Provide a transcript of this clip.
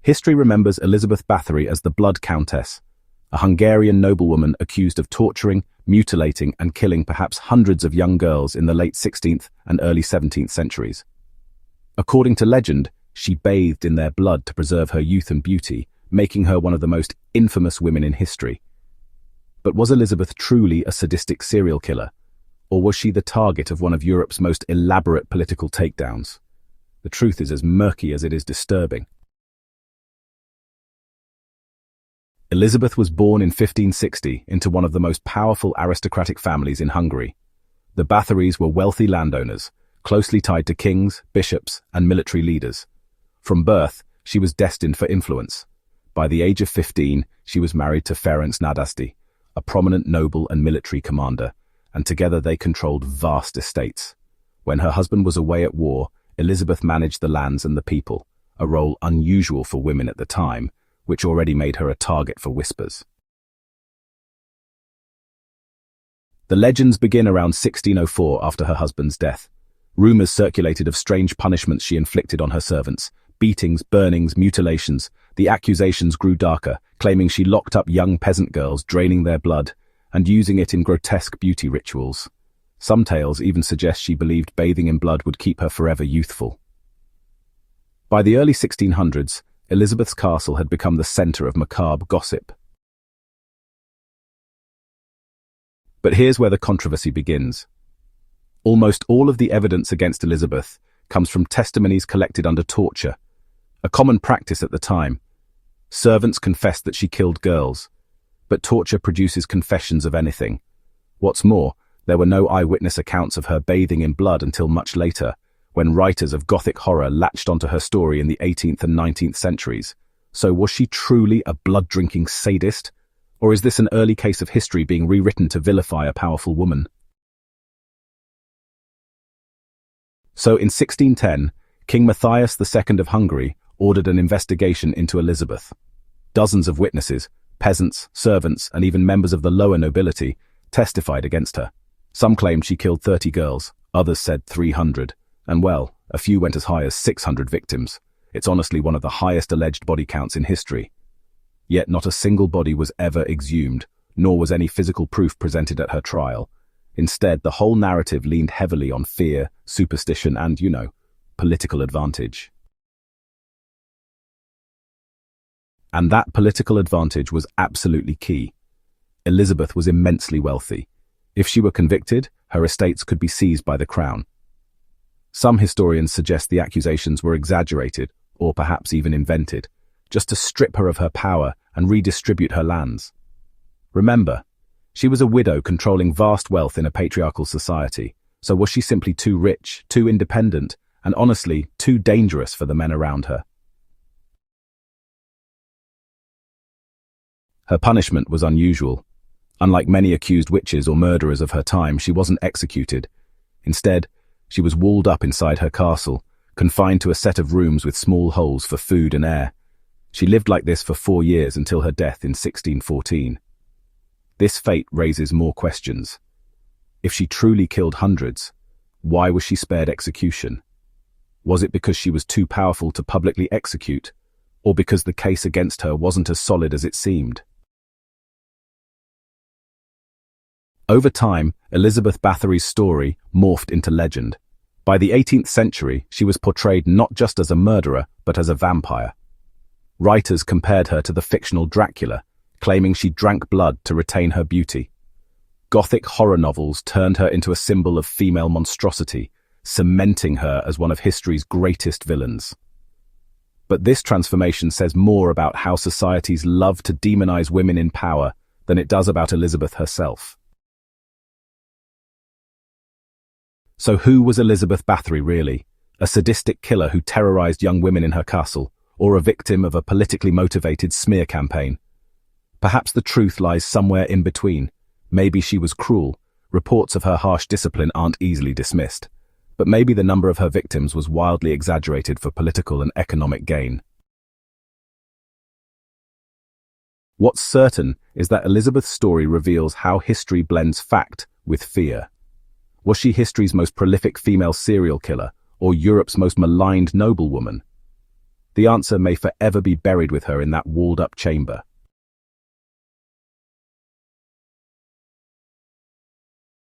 History remembers Elizabeth Báthory as the Blood Countess, a Hungarian noblewoman accused of torturing, mutilating and killing perhaps hundreds of young girls in the late 16th and early 17th centuries. According to legend, she bathed in their blood to preserve her youth and beauty, making her one of the most infamous women in history. But was Elizabeth truly a sadistic serial killer, or was she the target of one of Europe's most elaborate political takedowns? The truth is as murky as it is disturbing. Elizabeth was born in 1560 into one of the most powerful aristocratic families in Hungary. The Báthorys were wealthy landowners, closely tied to kings, bishops, and military leaders. From birth, she was destined for influence. By the age of 15, she was married to Ferenc Nadasdy, a prominent noble and military commander, and together they controlled vast estates. When her husband was away at war, Elizabeth managed the lands and the people, a role unusual for women at the time, which already made her a target for whispers. The legends begin around 1604 after her husband's death. Rumors circulated of strange punishments she inflicted on her servants, beatings, burnings, mutilations. The accusations grew darker, claiming she locked up young peasant girls, draining their blood, and using it in grotesque beauty rituals. Some tales even suggest she believed bathing in blood would keep her forever youthful. By the early 1600s, Elizabeth's castle had become the center of macabre gossip. But here's where the controversy begins. Almost all of the evidence against Elizabeth comes from testimonies collected under torture, a common practice at the time. Servants confessed that she killed girls, but torture produces confessions of anything. What's more, there were no eyewitness accounts of her bathing in blood until much later, when writers of Gothic horror latched onto her story in the 18th and 19th centuries. So was she truly a blood-drinking sadist? Or is this an early case of history being rewritten to vilify a powerful woman? So in 1610, King Matthias II of Hungary ordered an investigation into Elizabeth. Dozens of witnesses, peasants, servants, and even members of the lower nobility testified against her. Some claimed she killed 30 girls, others said 300. And well, a few went as high as 600 victims. It's honestly one of the highest alleged body counts in history. Yet not a single body was ever exhumed, nor was any physical proof presented at her trial. Instead, the whole narrative leaned heavily on fear, superstition, and, political advantage. And that political advantage was absolutely key. Elizabeth was immensely wealthy. If she were convicted, her estates could be seized by the crown. Some historians suggest the accusations were exaggerated, or perhaps even invented, just to strip her of her power and redistribute her lands. Remember, she was a widow controlling vast wealth in a patriarchal society, so was she simply too rich, too independent, and honestly, too dangerous for the men around her? Her punishment was unusual. Unlike many accused witches or murderers of her time, she wasn't executed. Instead, she was walled up inside her castle, confined to a set of rooms with small holes for food and air. She lived like this for 4 years until her death in 1614. This fate raises more questions. If she truly killed hundreds, why was she spared execution? Was it because she was too powerful to publicly execute, or because the case against her wasn't as solid as it seemed? Over time, Elizabeth Báthory's story morphed into legend. By the 18th century, she was portrayed not just as a murderer, but as a vampire. Writers compared her to the fictional Dracula, claiming she drank blood to retain her beauty. Gothic horror novels turned her into a symbol of female monstrosity, cementing her as one of history's greatest villains. But this transformation says more about how societies love to demonize women in power than it does about Elizabeth herself. So who was Elizabeth Báthory really? A sadistic killer who terrorized young women in her castle, or a victim of a politically motivated smear campaign? Perhaps the truth lies somewhere in between. Maybe she was cruel. Reports of her harsh discipline aren't easily dismissed. But maybe the number of her victims was wildly exaggerated for political and economic gain. What's certain is that Elizabeth's story reveals how history blends fact with fear. Was she history's most prolific female serial killer, or Europe's most maligned noblewoman? The answer may forever be buried with her in that walled-up chamber.